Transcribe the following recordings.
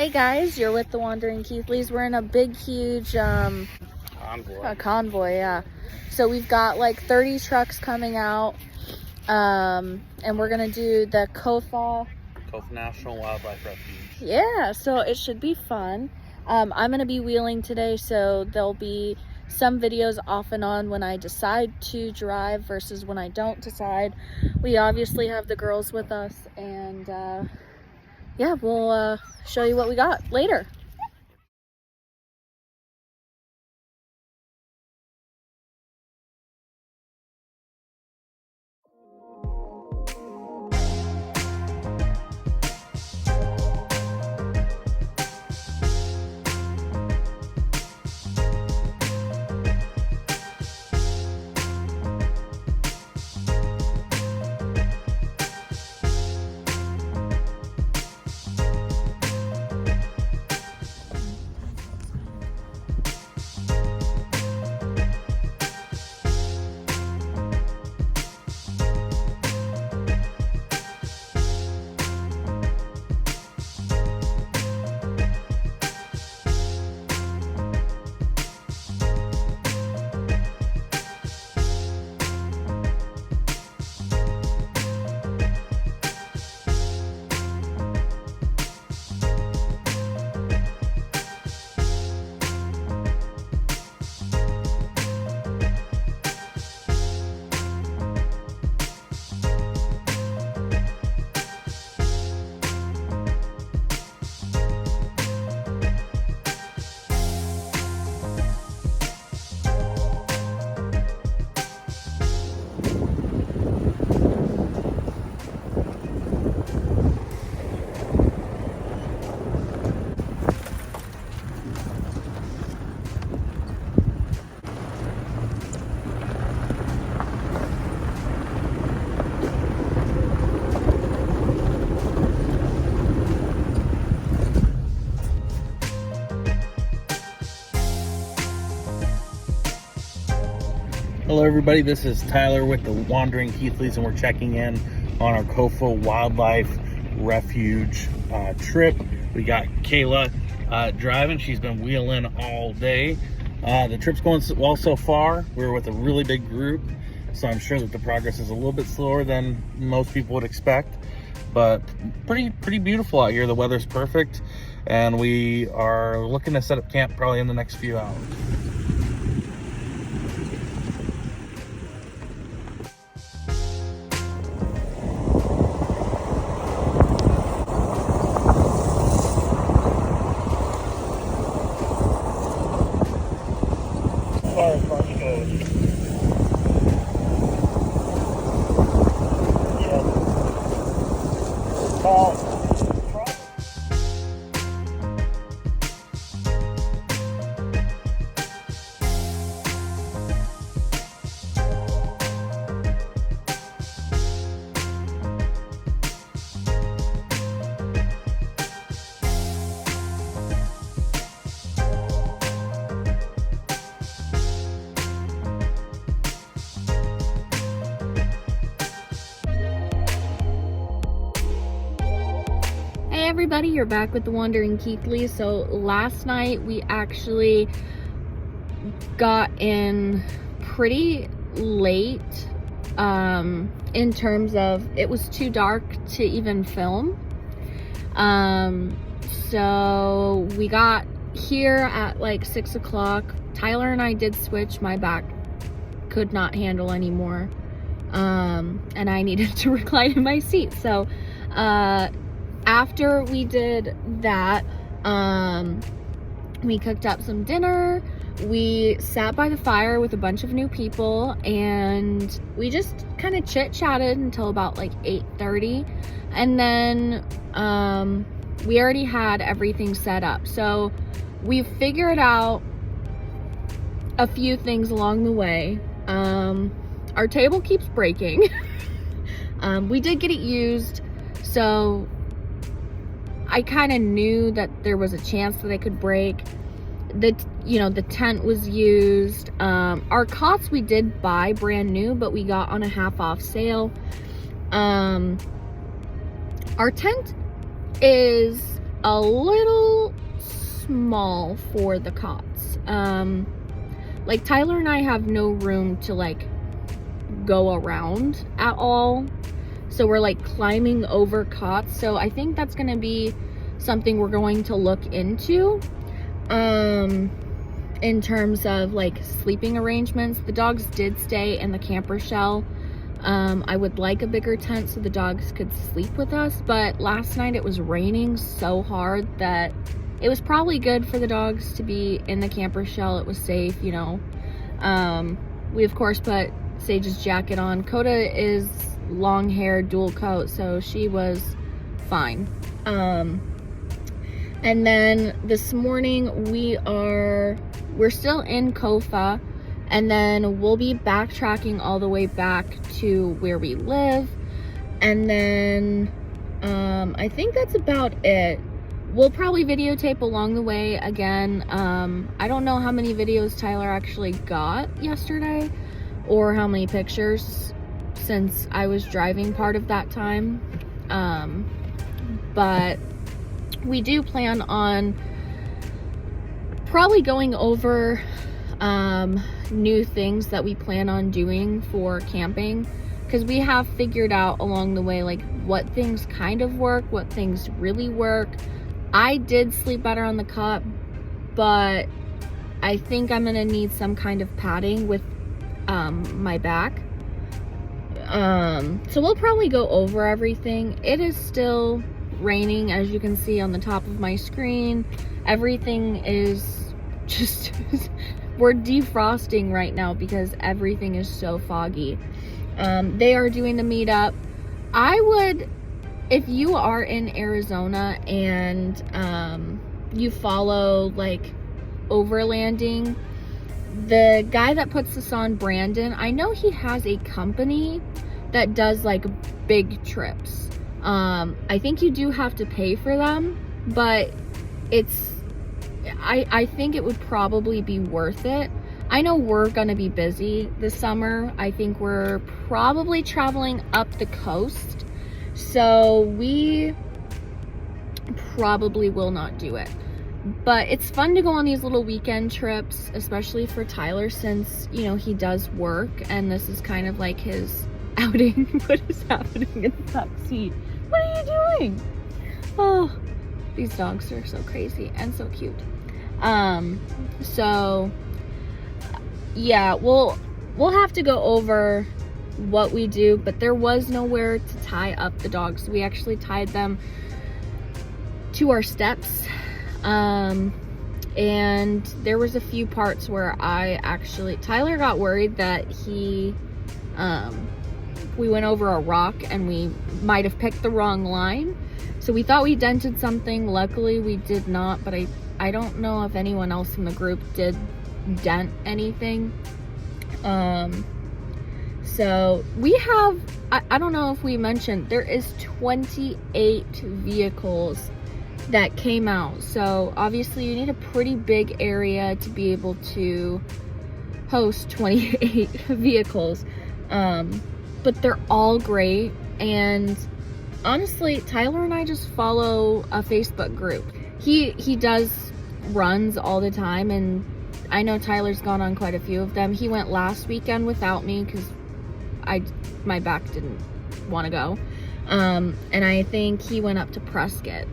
Hey guys, you're with the Wandering Keithleys. We're in a big, huge convoy, yeah. So we've got like 30 trucks coming out, and we're gonna do the Kofa National Wildlife Refuge. Yeah, so it should be fun. I'm gonna be wheeling today, so there'll be some videos off and on when I decide to drive versus when I don't decide. We obviously have the girls with us, and yeah, we'll show you what we got later. Hello everybody, this is Tyler with the Wandering Keithleys, and we're checking in on our Kofa Wildlife Refuge trip. We got Kayla driving. She's been wheeling all day. The trip's going well so far. We're with a really big group, so I'm sure that the progress is a little bit slower than most people would expect, but pretty beautiful out here. The weather's perfect, and we are looking to set up camp probably in the next few hours. Hey everybody, you're back with the Wandering Keithleys. So last night we actually got in pretty late in terms of it was too dark to even film. So we got here at like 6 o'clock. Tyler and I did switch. My back could not handle anymore, and I needed to recline in my seat. So after we did that, we cooked up some dinner. We sat by the fire with a bunch of new people, and we just kind of chit-chatted until about like 8:30, and then we already had everything set up. So we figured out a few things along the way. Our table keeps breaking. We did get it used, so I kind of knew that there was a chance that it could break. The tent was used. Our cots we did buy brand new, but we got on a half off sale. Our tent is a little small for the cots. Like Tyler and I have no room to like go around at all, so we're like climbing over cots. So I think that's gonna be something we're going to look into in terms of like sleeping arrangements. The dogs did stay in the camper shell. I would like a bigger tent so the dogs could sleep with us, but last night it was raining so hard that it was probably good for the dogs to be in the camper shell. It was safe, you know. We of course put Sage's jacket on. Coda is long hair, dual coat, so she was fine. And then this morning we're still in Kofa, and then we'll be backtracking all the way back to where we live. And then I think that's about it. We'll probably videotape along the way again. I don't know how many videos Tyler actually got yesterday or how many pictures, since I was driving part of that time. But we do plan on probably going over new things that we plan on doing for camping, because we have figured out along the way like what things kind of work, what things really work. I did sleep better on the cot, but I think I'm gonna need some kind of padding with my back. So we'll probably go over everything. It is still raining, as you can see on the top of my screen. Everything is just we're defrosting right now because everything is so foggy. They are doing the meetup. I would, if you are in Arizona and you follow like overlanding, the guy that puts this on, Brandon, I know he has a company that does like big trips. I think you do have to pay for them, but I think it would probably be worth it. I know we're gonna be busy this summer. I think we're probably traveling up the coast, so we probably will not do it. But it's fun to go on these little weekend trips, especially for Tyler, since, you know, he does work and this is kind of like his outing. What is happening in the back seat? What are you doing? Oh, these dogs are so crazy and so cute. So yeah, we'll have to go over what we do, but there was nowhere to tie up the dogs. We actually tied them to our steps. And there was a few parts where Tyler got worried that we went over a rock and we might have picked the wrong line. So we thought we dented something. Luckily we did not, but I don't know if anyone else in the group did dent anything. So we have, I don't know if we mentioned, there is 28 vehicles that came out. So obviously you need a pretty big area to be able to host 28 vehicles. But they're all great, and honestly Tyler and I just follow a Facebook group. He does runs all the time, and I know Tyler's gone on quite a few of them. He went last weekend without me because my back didn't want to go, and I think he went up to Prescott.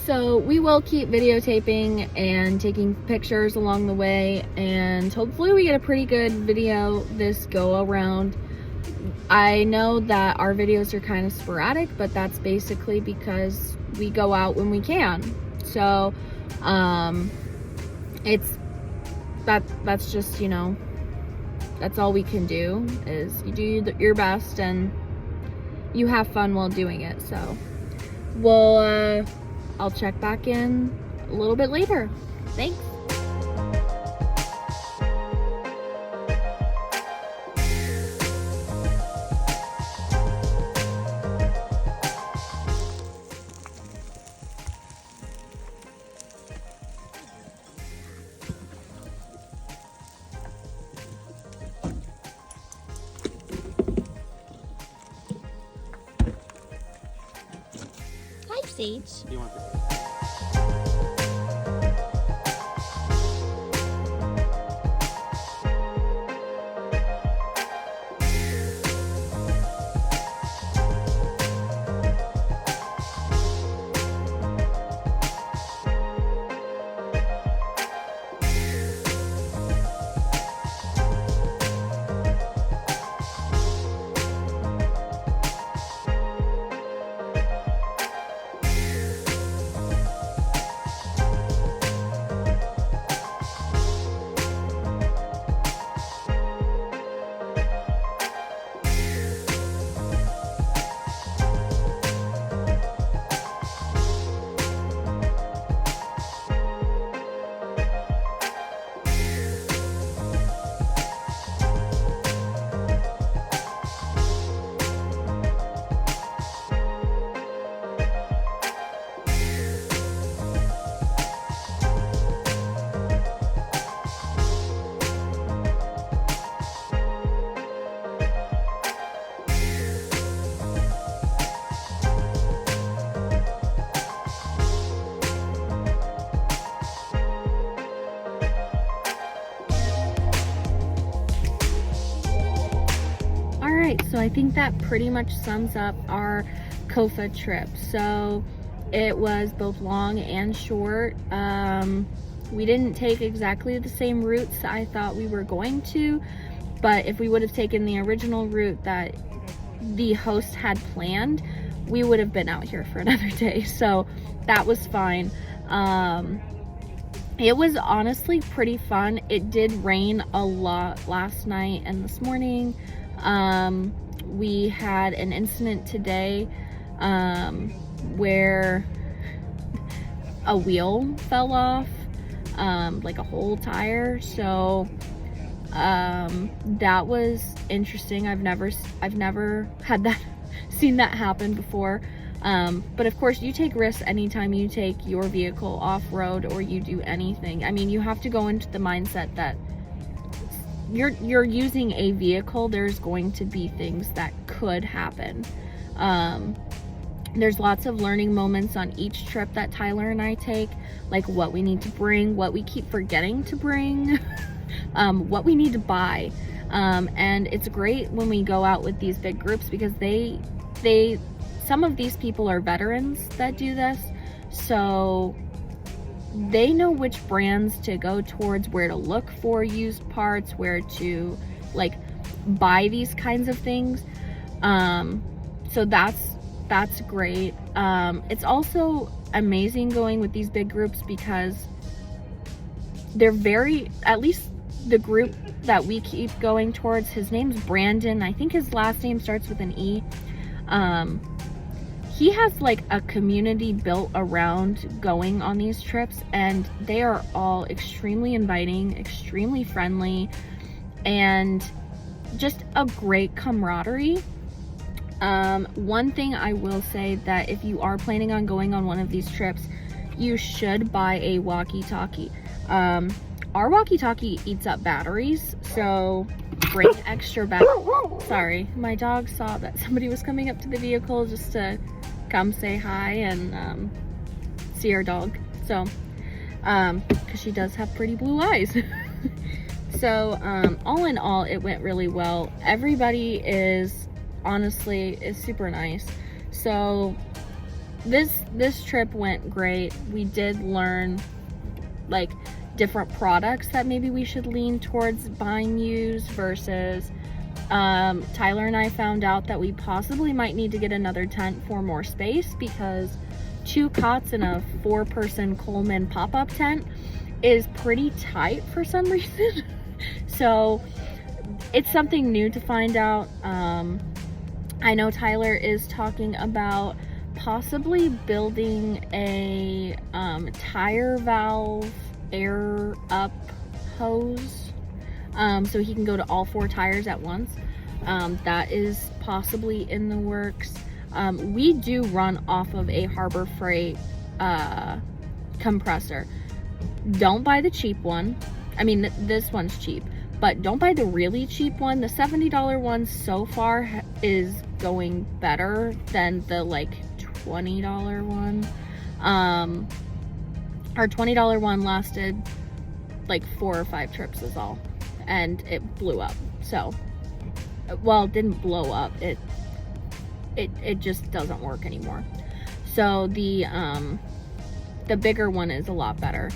So we will keep videotaping and taking pictures along the way, and hopefully we get a pretty good video this go around. I know that our videos are kind of sporadic, but that's basically because we go out when we can. So that's just, you know, that's all we can do, is you do your best and you have fun while doing it. So I'll check back in a little bit later. Thanks. stage. Do you want this? So I think that pretty much sums up our Kofa trip. So it was both long and short. We didn't take exactly the same routes I thought we were going to, but if we would have taken the original route that the host had planned, we would have been out here for another day. So that was fine. It was honestly pretty fun. It did rain a lot last night and this morning. We had an incident today where a wheel fell off, like a whole tire. So that was interesting. I've never had that seen that happen before. But of course you take risks anytime you take your vehicle off-road or you do anything. I mean, you have to go into the mindset that you're using a vehicle. There's going to be things that could happen. There's lots of learning moments on each trip that Tyler and I take, like what we need to bring, what we keep forgetting to bring, what we need to buy. And it's great when we go out with these big groups because some of these people are veterans that do this, so they know which brands to go towards, where to look for used parts, where to like buy these kinds of things. So that's great. It's also amazing going with these big groups because they're at least the group that we keep going towards, his name's Brandon. I think his last name starts with an E. He has like a community built around going on these trips, and they are all extremely inviting, extremely friendly, and just a great camaraderie. One thing I will say, that if you are planning on going on one of these trips, you should buy a walkie-talkie. Our walkie-talkie eats up batteries, so bring extra Sorry, my dog saw that somebody was coming up to the vehicle just to come say hi and see our dog. So, because she does have pretty blue eyes. So, all in all, it went really well. Everybody is super nice. So, this trip went great. We did learn like different products that maybe we should lean towards buying used versus Tyler and I found out that we possibly might need to get another tent for more space, because 2 cots in a 4-person Coleman pop-up tent is pretty tight for some reason. So it's something new to find out. I know Tyler is talking about possibly building a tire valve air up hose, so he can go to all 4 tires at once. That is possibly in the works. We do run off of a Harbor Freight compressor. Don't buy the cheap one. I mean, this one's cheap, but don't buy the really cheap one. The $70 one so far is going better than the like $20 one. Our $20 one lasted like 4 or 5 trips is all, and it blew up. So, well, it didn't blow up, it just doesn't work anymore. So the bigger one is a lot better.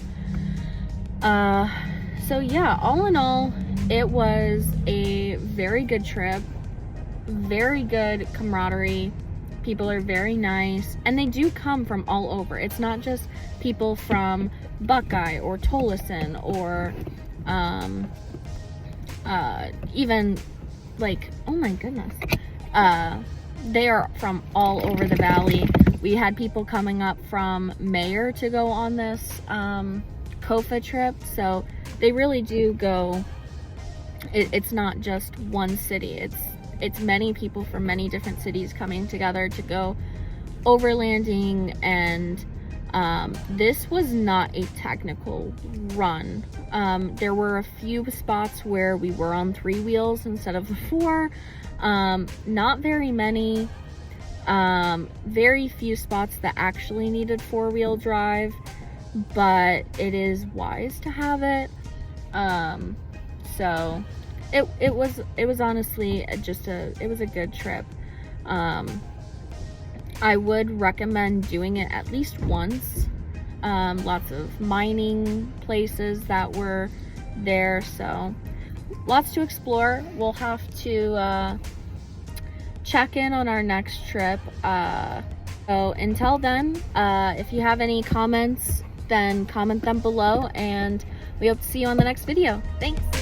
So yeah, all in all, it was a very good trip, very good camaraderie. People are very nice, and they do come from all over. It's not just people from Buckeye or Tolleson or even like, oh my goodness, they are from all over the valley. We had people coming up from Mayer to go on this Kofa trip, so they really do go. It's not just one city, it's many people from many different cities coming together to go overlanding. And this was not a technical run. There were a few spots where we were on 3 wheels instead of 4. Not very many. Very few spots that actually needed 4-wheel drive, but it is wise to have it. So it was honestly it was a good trip. I would recommend doing it at least once. Lots of mining places that were there, so lots to explore. We'll have to check in on our next trip. So until then, if you have any comments, then comment them below, and we hope to see you on the next video. Thanks.